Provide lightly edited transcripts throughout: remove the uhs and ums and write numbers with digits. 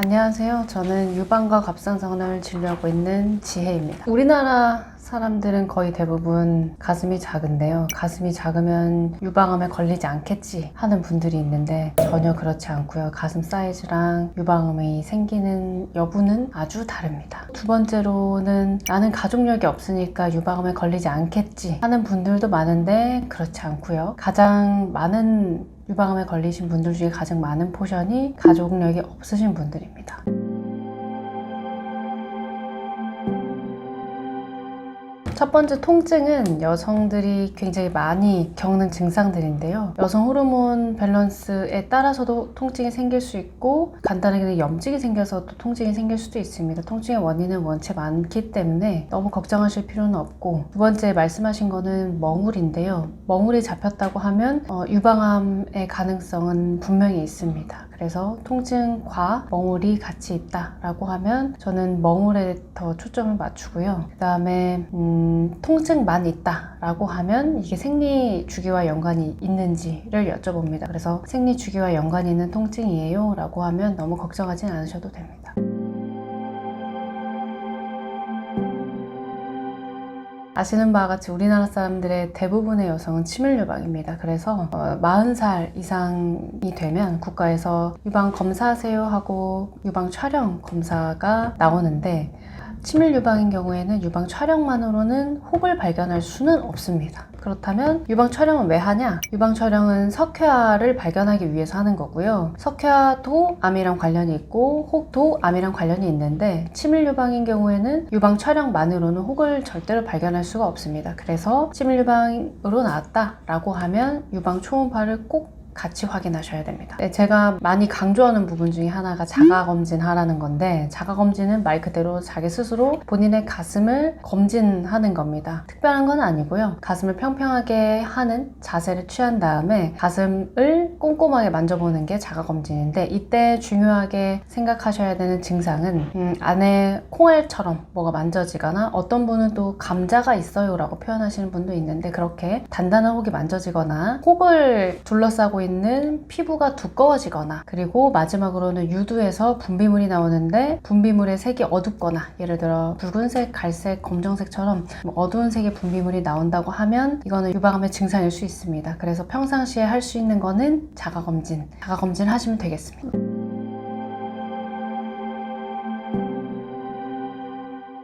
안녕하세요. 저는 유방과 갑상선을 진료하고 있는 지혜입니다. 우리나라 사람들은 거의 대부분 가슴이 작은데요. 가슴이 작으면 유방암에 걸리지 않겠지 하는 분들이 있는데 전혀 그렇지 않고요. 가슴 사이즈랑 유방암이 생기는 여부는 아주 다릅니다. 두 번째로는 나는 가족력이 없으니까 유방암에 걸리지 않겠지 하는 분들도 많은데 그렇지 않고요. 가장 많은 유방암에 걸리신 분들 중에 가장 많은 포션이 가족력이 없으신 분들입니다. 첫 번째 통증은 여성들이 굉장히 많이 겪는 증상들인데요. 여성 호르몬 밸런스에 따라서도 통증이 생길 수 있고 간단하게 염증이 생겨서도 통증이 생길 수도 있습니다. 통증의 원인은 원체 많기 때문에 너무 걱정하실 필요는 없고, 두 번째 말씀하신 거는 멍울인데요. 멍울이 잡혔다고 하면 유방암의 가능성은 분명히 있습니다. 그래서 통증과 멍울이 같이 있다라고 하면 저는 멍울에 더 초점을 맞추고요. 그 다음에 통증만 있다라고 하면 이게 생리 주기와 연관이 있는지를 여쭤봅니다. 그래서 생리 주기와 연관이 있는 통증이에요 라고 하면 너무 걱정하지 않으셔도 됩니다. 아시는 바와 같이 우리나라 사람들의 대부분의 여성은 치밀 유방입니다. 그래서 40살 이상이 되면 국가에서 유방 검사하세요 하고 유방 촬영 검사가 나오는데, 치밀 유방인 경우에는 유방 촬영만으로는 혹을 발견할 수는 없습니다. 그렇다면 유방 촬영은 왜 하냐? 유방 촬영은 석회화를 발견하기 위해서 하는 거고요. 석회화도 암이랑 관련이 있고 혹도 암이랑 관련이 있는데, 치밀 유방인 경우에는 유방 촬영만으로는 혹을 절대로 발견할 수가 없습니다. 그래서 치밀 유방으로 나왔다라고 하면 유방 초음파를 꼭 같이 확인하셔야 됩니다. 네, 제가 많이 강조하는 부분 중에 하나가 자가검진 하라는 건데, 자가검진은 말 그대로 자기 스스로 본인의 가슴을 검진하는 겁니다. 특별한 건 아니고요. 가슴을 평평하게 하는 자세를 취한 다음에 가슴을 꼼꼼하게 만져보는 게 자가검진인데, 이때 중요하게 생각하셔야 되는 증상은 안에 콩알처럼 뭐가 만져지거나, 어떤 분은 또 감자가 있어요 라고 표현하시는 분도 있는데, 그렇게 단단한 혹이 만져지거나 혹을 둘러싸고 있는 피부가 두꺼워지거나, 그리고 마지막으로는 유두에서 분비물이 나오는데 분비물의 색이 어둡거나, 예를 들어 붉은색, 갈색, 검정색처럼 어두운 색의 분비물이 나온다고 하면 이거는 유방암의 증상일 수 있습니다. 그래서 평상시에 할 수 있는 거는 자가검진 하시면 되겠습니다.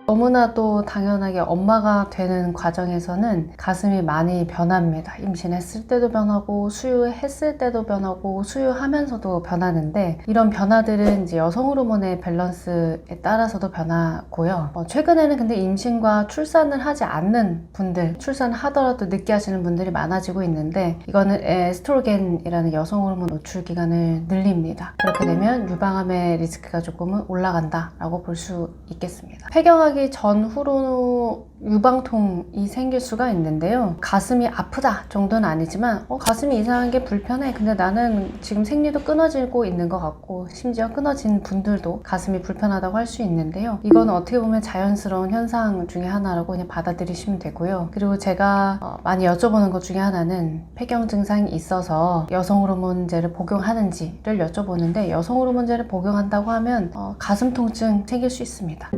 너무나도 당연하게 엄마가 되는 과정에서는 가슴이 많이 변합니다. 임신했을 때도 변하고 수유했을 때도 변하고 수유하면서도 변하는데, 이런 변화들은 이제 여성 호르몬의 밸런스에 따라서도 변하고요. 최근에는 근데 임신과 출산을 하지 않는 분들, 출산하더라도 늦게 하시는 분들이 많아지고 있는데, 이거는 에스트로겐이라는 여성 호르몬 노출 기간을 늘립니다. 그렇게 되면 유방암의 리스크가 조금은 올라간다라고 볼 수 있겠습니다. 폐경하기 전후로 유방통이 생길 수가 있는데요. 가슴이 아프다 정도는 아니지만 가슴이 이상한 게 불편해, 근데 나는 지금 생리도 끊어지고 있는 것 같고, 심지어 끊어진 분들도 가슴이 불편하다고 할 수 있는데요. 이건 어떻게 보면 자연스러운 현상 중에 하나라고 그냥 받아들이시면 되고요. 그리고 제가 많이 여쭤보는 것 중에 하나는 폐경 증상이 있어서 여성 호르몬제를 복용하는지를 여쭤보는데, 여성 호르몬제를 복용한다고 하면 가슴 통증 생길 수 있습니다.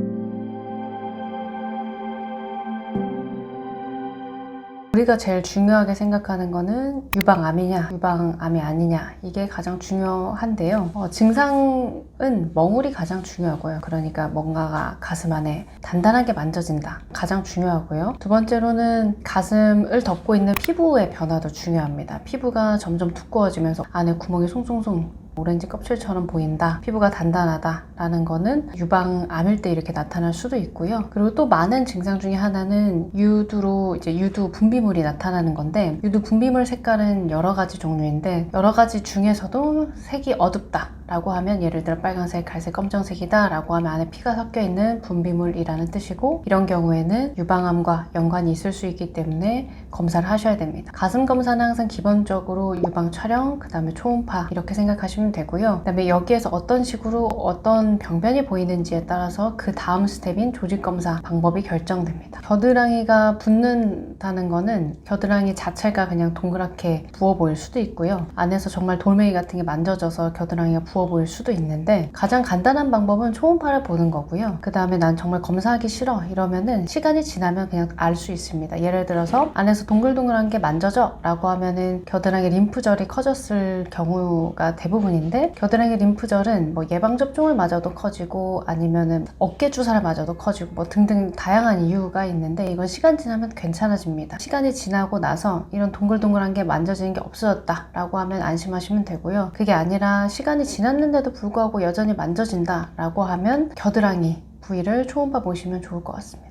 우리가 제일 중요하게 생각하는 거는 유방암이냐 유방암이 아니냐, 이게 가장 중요한데요. 증상은 멍울이 가장 중요하고요. 그러니까 뭔가가 가슴 안에 단단하게 만져진다, 가장 중요하고요. 두 번째로는 가슴을 덮고 있는 피부의 변화도 중요합니다. 피부가 점점 두꺼워지면서 안에 구멍이 송송송 오렌지 껍질처럼 보인다, 피부가 단단하다 라는 거는 유방암일 때 이렇게 나타날 수도 있고요. 그리고 또 많은 증상 중에 하나는 유두로 이제 유두 분비물이 나타나는 건데, 유두 분비물 색깔은 여러 가지 종류인데, 여러 가지 중에서도 색이 어둡다 라고 하면, 예를 들어 빨간색, 갈색, 검정색이다 라고 하면 안에 피가 섞여 있는 분비물이라는 뜻이고, 이런 경우에는 유방암과 연관이 있을 수 있기 때문에 검사를 하셔야 됩니다. 가슴 검사는 항상 기본적으로 유방 촬영, 그 다음에 초음파 이렇게 생각하시면 되고요. 그 다음에 여기에서 어떤 식으로 어떤 병변이 보이는지에 따라서 그 다음 스텝인 조직 검사 방법이 결정됩니다. 겨드랑이가 붓는다는 거는 겨드랑이 자체가 그냥 동그랗게 부어 보일 수도 있고요. 안에서 정말 돌멩이 같은 게 만져져서 겨드랑이가 부어 보일 수도 있는데 가장 간단한 방법은 초음파를 보는 거고요. 그 다음에 난 정말 검사하기 싫어 이러면은 시간이 지나면 그냥 알 수 있습니다. 예를 들어서 안에서 동글동글한 게 만져져 라고 하면은 겨드랑이 림프절이 커졌을 경우가 대부분인데, 겨드랑이 림프절은 뭐 예방접종을 맞아도 커지고 아니면은 어깨 주사를 맞아도 커지고 뭐 등등 다양한 이유가 있는데, 이건 시간 지나면 괜찮아집니다. 시간이 지나고 나서 이런 동글동글한 게 만져지는 게 없어졌다 라고 하면 안심하시면 되고요. 그게 아니라 시간이 지났는데도 불구하고 여전히 만져진다 라고 하면 겨드랑이 부위를 초음파 보시면 좋을 것 같습니다.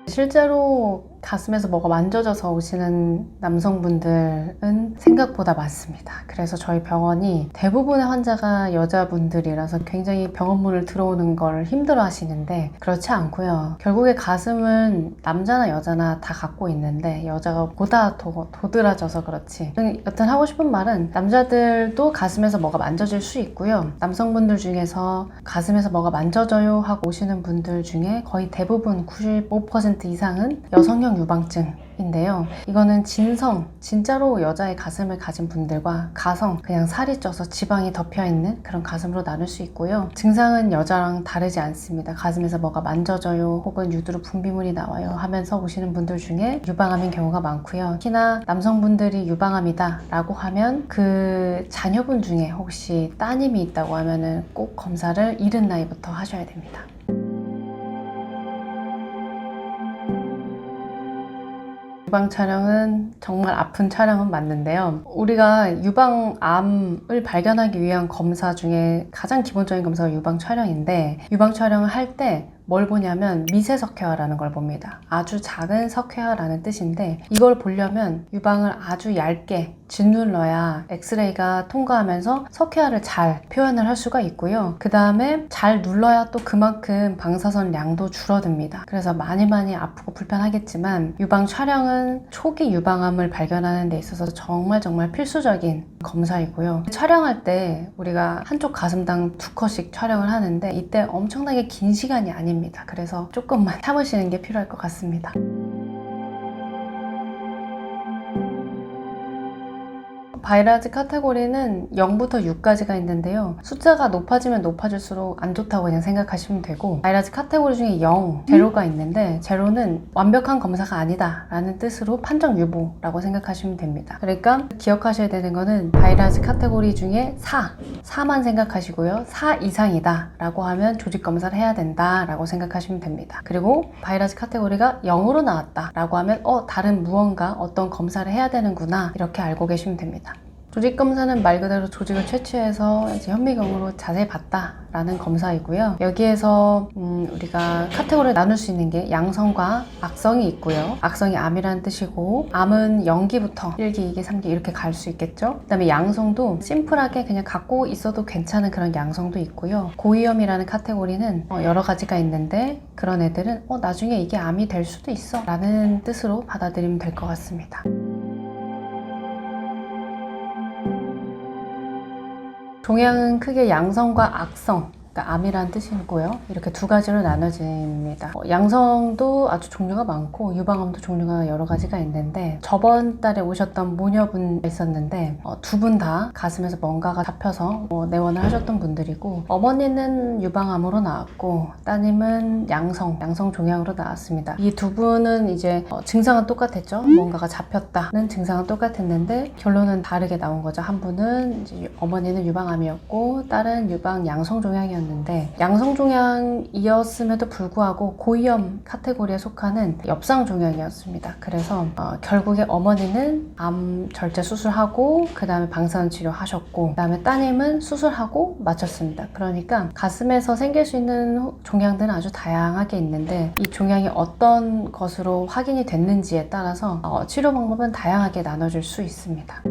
실제로 가슴에서 뭐가 만져져서 오시는 남성분들은 생각보다 많습니다. 그래서 저희 병원이 대부분의 환자가 여자분들이라서 굉장히 병원문을 들어오는 걸 힘들어 하시는데, 그렇지 않고요. 결국에 가슴은 남자나 여자나 다 갖고 있는데 여자가 보다 더 도드라져서 그렇지. 여튼 하고 싶은 말은 남자들도 가슴에서 뭐가 만져질 수 있고요. 남성분들 중에서 가슴에서 뭐가 만져져요 하고 오시는 분들 중에 거의 대부분 95% 이상은 여성형 유방증인데요. 이거는 진성, 진짜로 여자의 가슴을 가진 분들과 가성, 그냥 살이 쪄서 지방이 덮여있는 그런 가슴으로 나눌 수 있고요. 증상은 여자랑 다르지 않습니다. 가슴에서 뭐가 만져져요 혹은 유두로 분비물이 나와요 하면서 오시는 분들 중에 유방암인 경우가 많고요. 특히나 남성분들이 유방암이다 라고 하면 그 자녀분 중에 혹시 따님이 있다고 하면은 꼭 검사를 이른 나이부터 하셔야 됩니다. 유방 촬영은 정말 아픈 촬영은 맞는데요. 우리가 유방암을 발견하기 위한 검사 중에 가장 기본적인 검사가 유방 촬영인데, 유방 촬영을 할 때 뭘 보냐면 미세석회화라는 걸 봅니다. 아주 작은 석회화라는 뜻인데, 이걸 보려면 유방을 아주 얇게 짓눌러야 엑스레이가 통과하면서 석회화를 잘 표현을 할 수가 있고요. 그 다음에 잘 눌러야 또 그만큼 방사선 양도 줄어듭니다. 그래서 많이 아프고 불편하겠지만 유방 촬영은 초기 유방암을 발견하는 데 있어서 정말 필수적인 검사이고요. 촬영할 때 우리가 한쪽 가슴당 2컷씩 촬영을 하는데 이때 엄청나게 긴 시간이 아닙니다. 그래서 조금만 참으시는 게 필요할 것 같습니다. 바이러스 카테고리는 0부터 6까지가 있는데요. 숫자가 높아지면 높아질수록 안 좋다고 그냥 생각하시면 되고, 바이러스 카테고리 중에 0, 제로가 있는데 제로는 완벽한 검사가 아니다 라는 뜻으로 판정 유보라고 생각하시면 됩니다. 그러니까 기억하셔야 되는 거는 바이러스 카테고리 중에 4만 생각하시고요. 4 이상이다 라고 하면 조직 검사를 해야 된다 라고 생각하시면 됩니다. 그리고 바이러스 카테고리가 0으로 나왔다 라고 하면 다른 무언가 어떤 검사를 해야 되는구나 이렇게 알고 계시면 됩니다. 조직검사는 말 그대로 조직을 채취해서 이제 현미경으로 자세히 봤다라는 검사이고요. 여기에서 우리가 카테고리를 나눌 수 있는 게 양성과 악성이 있고요. 악성이 암이라는 뜻이고, 암은 0기부터 1기, 2기, 3기 이렇게 갈 수 있겠죠. 그 다음에 양성도 심플하게 그냥 갖고 있어도 괜찮은 그런 양성도 있고요. 고위험이라는 카테고리는 여러 가지가 있는데, 그런 애들은 나중에 이게 암이 될 수도 있어 라는 뜻으로 받아들이면 될 것 같습니다. 종양은 크게 양성과 악성, 그러니까 암이라는 뜻이고요. 이렇게 두 가지로 나눠집니다. 양성도 아주 종류가 많고 유방암도 종류가 여러 가지가 있는데, 저번 달에 오셨던 모녀분 있었는데 두 분 다 가슴에서 뭔가가 잡혀서 내원을 하셨던 분들이고, 어머니는 유방암으로 나왔고 따님은 양성 종양으로 나왔습니다. 이 두 분은 이제 증상은 똑같았죠. 뭔가가 잡혔다는 증상은 똑같았는데 결론은 다르게 나온 거죠. 한 분은 이제 어머니는 유방암이었고 딸은 유방 양성 종양이었는데, 양성종양이었음에도 불구하고 고위험 카테고리에 속하는 엽상종양이었습니다. 그래서 결국에 어머니는 암 절제 수술하고 그 다음에 방사선 치료하셨고, 그 다음에 따님은 수술하고 마쳤습니다. 그러니까 가슴에서 생길 수 있는 종양들은 아주 다양하게 있는데, 이 종양이 어떤 것으로 확인이 됐는지에 따라서 치료 방법은 다양하게 나눠질 수 있습니다.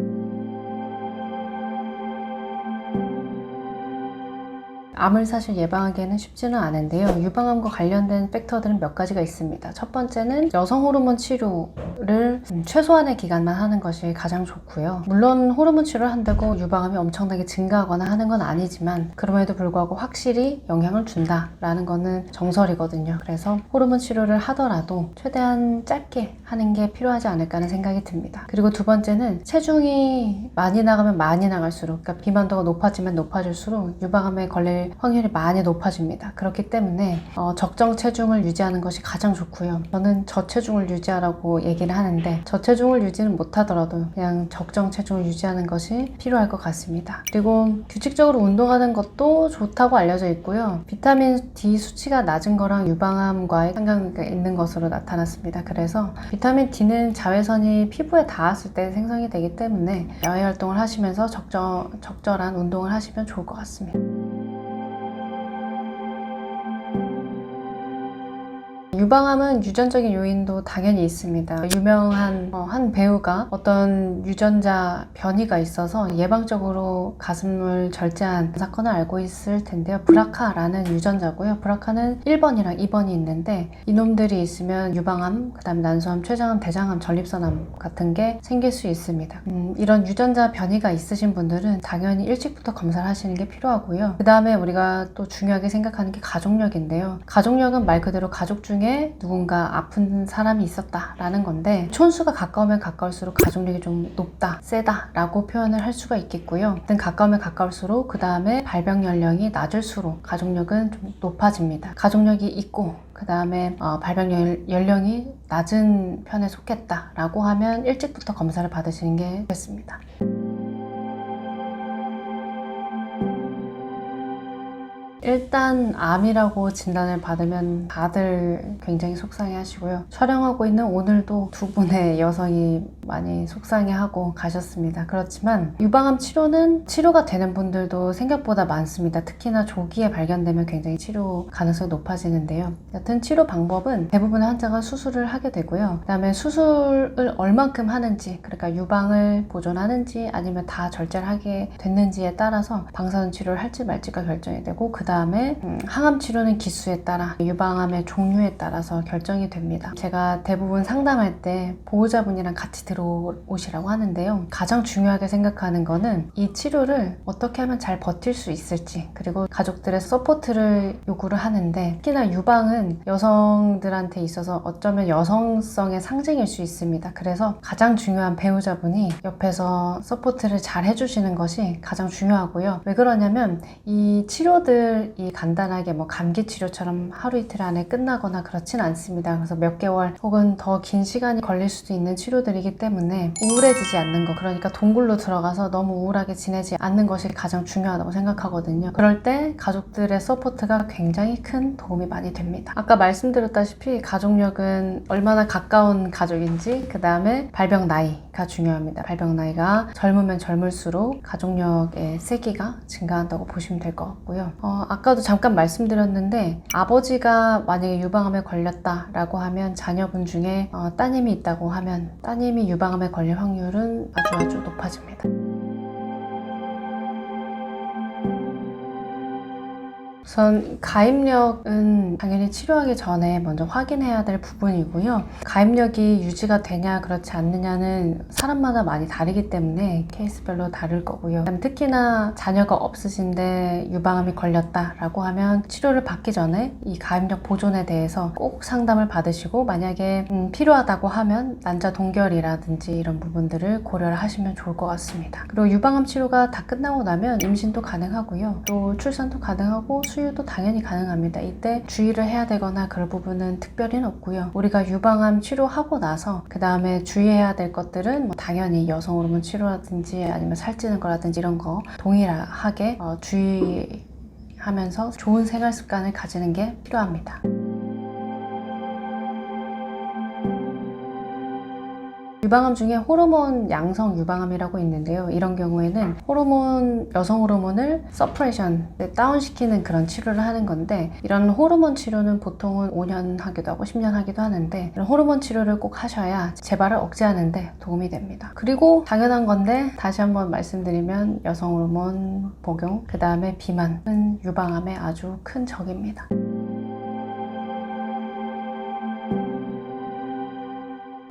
암을 사실 예방하기에는 쉽지는 않은데요. 유방암과 관련된 팩터들은 몇 가지가 있습니다. 첫 번째는 여성 호르몬 치료 치료를 최소한의 기간만 하는 것이 가장 좋고요. 물론 호르몬 치료를 한다고 유방암이 엄청나게 증가하거나 하는 건 아니지만 그럼에도 불구하고 확실히 영향을 준다라는 거는 정설이거든요. 그래서 호르몬 치료를 하더라도 최대한 짧게 하는 게 필요하지 않을까 하는 생각이 듭니다. 그리고 두 번째는 체중이 많이 나가면 많이 나갈수록, 그러니까 비만도가 높아지면 높아질수록 유방암에 걸릴 확률이 많이 높아집니다. 그렇기 때문에 적정 체중을 유지하는 것이 가장 좋고요. 저는 저체중을 유지하라고 얘기를 하는데 저체중을 유지는 못하더라도 그냥 적정 체중을 유지하는 것이 필요할 것 같습니다. 그리고 규칙적으로 운동하는 것도 좋다고 알려져 있고요. 비타민 D 수치가 낮은 거랑 유방암과의 상관관계가 있는 것으로 나타났습니다. 그래서 비타민 D는 자외선이 피부에 닿았을 때 생성이 되기 때문에 야외 활동을 하시면서 적절한 운동을 하시면 좋을 것 같습니다. 유방암은 유전적인 요인도 당연히 있습니다. 유명한 한 배우가 어떤 유전자 변이가 있어서 예방적으로 가슴을 절제한 사건을 알고 있을 텐데요. 브라카라는 유전자고요. 브라카는 1번이랑 2번이 있는데 이놈들이 있으면 유방암, 그 다음에 난소암, 췌장암, 대장암, 전립선암 같은 게 생길 수 있습니다. 이런 유전자 변이가 있으신 분들은 당연히 일찍부터 검사를 하시는 게 필요하고요. 그 다음에 우리가 또 중요하게 생각하는 게 가족력인데요. 가족력은 말 그대로 가족 중에 누군가 아픈 사람이 있었다라는 건데 촌수가 가까우면 가까울수록 가족력이 좀 높다, 세다 라고 표현을 할 수가 있겠고요. 가까우면 가까울수록 그 다음에 발병 연령이 낮을수록 가족력은 좀 높아집니다. 가족력이 있고 그 다음에 발병 연령이 낮은 편에 속했다라고 하면 일찍부터 검사를 받으시는 게 좋겠습니다. 일단 암이라고 진단을 받으면 다들 굉장히 속상해 하시고요. 촬영하고 있는 오늘도 두 분의 여성이 많이 속상해 하고 가셨습니다. 그렇지만 유방암 치료는 치료가 되는 분들도 생각보다 많습니다. 특히나 조기에 발견되면 굉장히 치료 가능성이 높아지는데요. 여튼 치료 방법은 대부분의 환자가 수술을 하게 되고요. 그 다음에 수술을 얼만큼 하는지, 그러니까 유방을 보존하는지 아니면 다 절제를 하게 됐는지에 따라서 방사선 치료를 할지 말지가 결정이 되고 그 다음에 항암 치료는 기수에 따라 유방암의 종류에 따라서 결정이 됩니다. 제가 대부분 상담할 때 보호자분이랑 같이 들어오시라고 하는데요. 가장 중요하게 생각하는 거는 이 치료를 어떻게 하면 잘 버틸 수 있을지, 그리고 가족들의 서포트를 요구를 하는데 특히나 유방은 여성들한테 있어서 어쩌면 여성성의 상징일 수 있습니다. 그래서 가장 중요한 배우자분이 옆에서 서포트를 잘 해주시는 것이 가장 중요하고요. 왜 그러냐면 이 치료들이 간단하게 뭐 감기 치료처럼 하루 이틀 안에 끝나거나 그렇진 않습니다. 그래서 몇 개월 혹은 더 긴 시간이 걸릴 수도 있는 치료들이기 때문에 우울해지지 않는 것, 그러니까 동굴로 들어가서 너무 우울하게 지내지 않는 것이 가장 중요하다고 생각하거든요. 그럴 때 가족들의 서포트가 굉장히 큰 도움이 많이 됩니다. 아까 말씀드렸다시피 가족력은 얼마나 가까운 가족인지, 그 다음에 발병 나이가 중요합니다. 발병 나이가 젊으면 젊을수록 가족력의 세기가 증가한다고 보시면 될 것 같고요. 아까도 잠깐 말씀드렸는데 아버지가 만약에 유방암에 걸렸다라고 하면 자녀분 중에 따님이 있다고 하면 따님이 유방암에 걸릴 확률은 아주 높아집니다. 우선 가입력은 당연히 치료하기 전에 먼저 확인해야 될 부분이고요. 가입력이 유지가 되냐 그렇지 않느냐는 사람마다 많이 다르기 때문에 케이스별로 다를 거고요. 특히나 자녀가 없으신데 유방암이 걸렸다라고 하면 치료를 받기 전에 이 가입력 보존에 대해서 꼭 상담을 받으시고 만약에 필요하다고 하면 난자 동결이라든지 이런 부분들을 고려를 하시면 좋을 것 같습니다. 그리고 유방암 치료가 다 끝나고 나면 임신도 가능하고요. 또 출산도 가능하고 수유도 당연히 가능합니다. 이때 주의를 해야 되거나 그럴 부분은 특별히는 없고요. 우리가 유방암 치료하고 나서 그 다음에 주의해야 될 것들은 뭐 당연히 여성 호르몬 치료라든지 아니면 살찌는 거라든지 이런 거 동일하게 주의하면서 좋은 생활 습관을 가지는 게 필요합니다. 유방암 중에 호르몬 양성 유방암이라고 있는데요. 이런 경우에는 여성 호르몬을 서프레션, 다운시키는 그런 치료를 하는 건데 이런 호르몬 치료는 보통은 5년 하기도 하고 10년 하기도 하는데 이런 호르몬 치료를 꼭 하셔야 재발을 억제하는 데 도움이 됩니다. 그리고 당연한 건데 다시 한번 말씀드리면 여성 호르몬 복용, 그 다음에 비만은 유방암의 아주 큰 적입니다.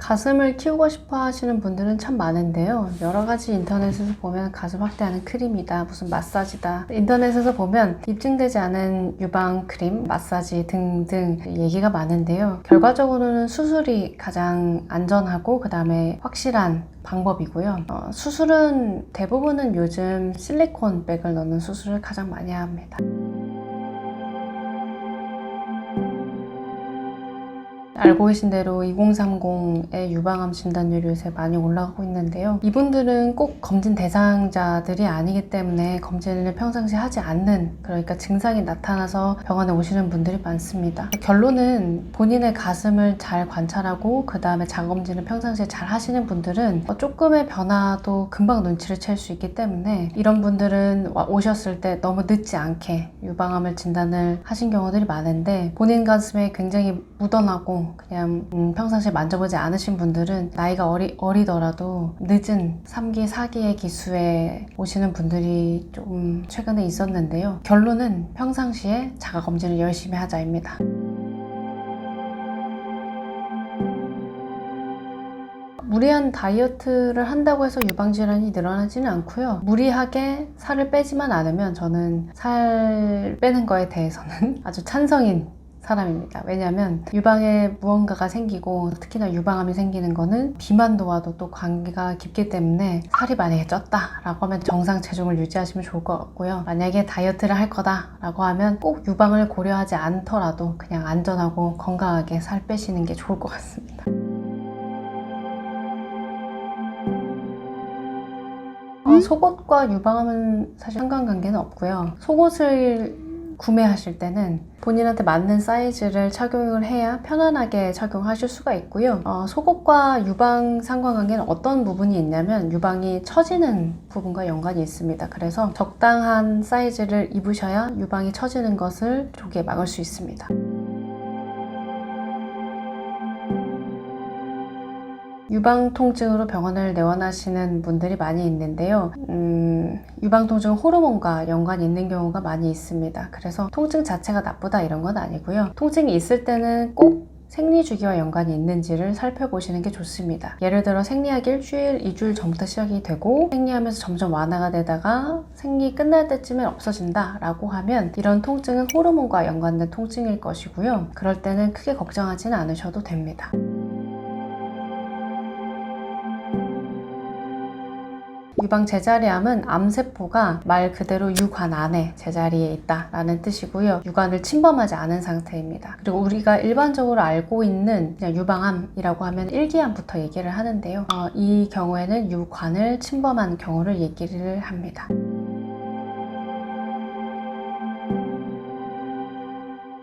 가슴을 키우고 싶어 하시는 분들은 참 많은데요. 여러 가지 인터넷에서 보면 가슴 확대하는 크림이다, 무슨 마사지다. 인터넷에서 보면 입증되지 않은 유방 크림, 마사지 등등 얘기가 많은데요. 결과적으로는 수술이 가장 안전하고 그 다음에 확실한 방법이고요. 수술은 대부분은 요즘 실리콘 백을 넣는 수술을 가장 많이 합니다. 알고 계신 대로 2030의 유방암 진단율이 요새 많이 올라가고 있는데요. 이분들은 꼭 검진 대상자들이 아니기 때문에 검진을 평상시 하지 않는, 그러니까 증상이 나타나서 병원에 오시는 분들이 많습니다. 결론은 본인의 가슴을 잘 관찰하고 그 다음에 자가검진을 평상시에 잘 하시는 분들은 조금의 변화도 금방 눈치를 챌 수 있기 때문에 이런 분들은 오셨을 때 너무 늦지 않게 유방암을 진단을 하신 경우들이 많은데, 본인 가슴에 굉장히 묻어나고 그냥 평상시에 만져보지 않으신 분들은 나이가 어리더라도 늦은 3기, 4기의 기수에 오시는 분들이 좀 최근에 있었는데요. 결론은 평상시에 자가검진을 열심히 하자입니다. 무리한 다이어트를 한다고 해서 유방질환이 늘어나지는 않고요. 무리하게 살을 빼지만 않으면 저는 살 빼는 거에 대해서는 아주 찬성인 사람입니다. 왜냐하면 유방에 무언가가 생기고 특히나 유방암이 생기는 거는 비만도와도 또 관계가 깊기 때문에 살이 만약에 쪘다 라고 하면 정상 체중을 유지하시면 좋을 것 같고요. 만약에 다이어트를 할 거다 라고 하면 꼭 유방을 고려하지 않더라도 그냥 안전하고 건강하게 살 빼시는 게 좋을 것 같습니다. 속옷과 유방암은 사실 상관관계는 없고요. 속옷을 구매하실 때는 본인한테 맞는 사이즈를 착용을 해야 편안하게 착용하실 수가 있고요. 속옷과 유방 상관관계는 어떤 부분이 있냐면 유방이 처지는 부분과 연관이 있습니다. 그래서 적당한 사이즈를 입으셔야 유방이 처지는 것을 조기에 막을 수 있습니다. 유방 통증으로 병원을 내원하시는 분들이 많이 있는데요. 유방 통증은 호르몬과 연관이 있는 경우가 많이 있습니다. 그래서 통증 자체가 나쁘다 이런 건 아니고요. 통증이 있을 때는 꼭 생리주기와 연관이 있는지를 살펴보시는 게 좋습니다. 예를 들어 생리하기 일주일, 2주일 전부터 시작이 되고 생리하면서 점점 완화가 되다가 생리 끝날 때쯤에 없어진다 라고 하면 이런 통증은 호르몬과 연관된 통증일 것이고요. 그럴 때는 크게 걱정하지는 않으셔도 됩니다. 유방 제자리암은 암세포가 말 그대로 유관 안에 제자리에 있다라는 뜻이고요. 유관을 침범하지 않은 상태입니다. 그리고 우리가 일반적으로 알고 있는 그냥 유방암이라고 하면 1기암부터 얘기를 하는데요. 이 경우에는 유관을 침범한 경우를 얘기를 합니다.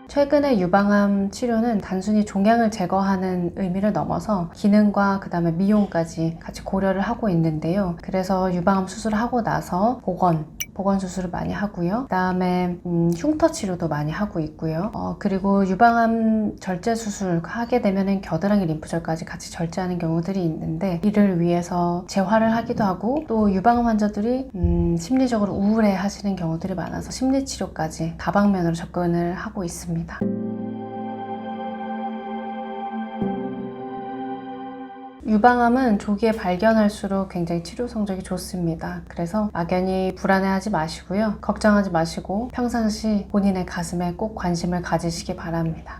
최근에 유방암 치료는 단순히 종양을 제거하는 의미를 넘어서 기능과 그 다음에 미용까지 같이 고려를 하고 있는데요. 그래서 유방암 수술을 하고 나서 보건 수술을 많이 하고요. 그 다음에 흉터 치료도 많이 하고 있고요. 그리고 유방암 절제 수술 하게 되면은 겨드랑이 림프절까지 같이 절제하는 경우들이 있는데 이를 위해서 재활을 하기도 하고 또 유방암 환자들이 심리적으로 우울해 하시는 경우들이 많아서 심리치료까지 다방면으로 접근을 하고 있습니다. 유방암은 조기에 발견할수록 굉장히 치료 성적이 좋습니다. 그래서 막연히 불안해하지 마시고요. 걱정하지 마시고 평상시 본인의 가슴에 꼭 관심을 가지시기 바랍니다.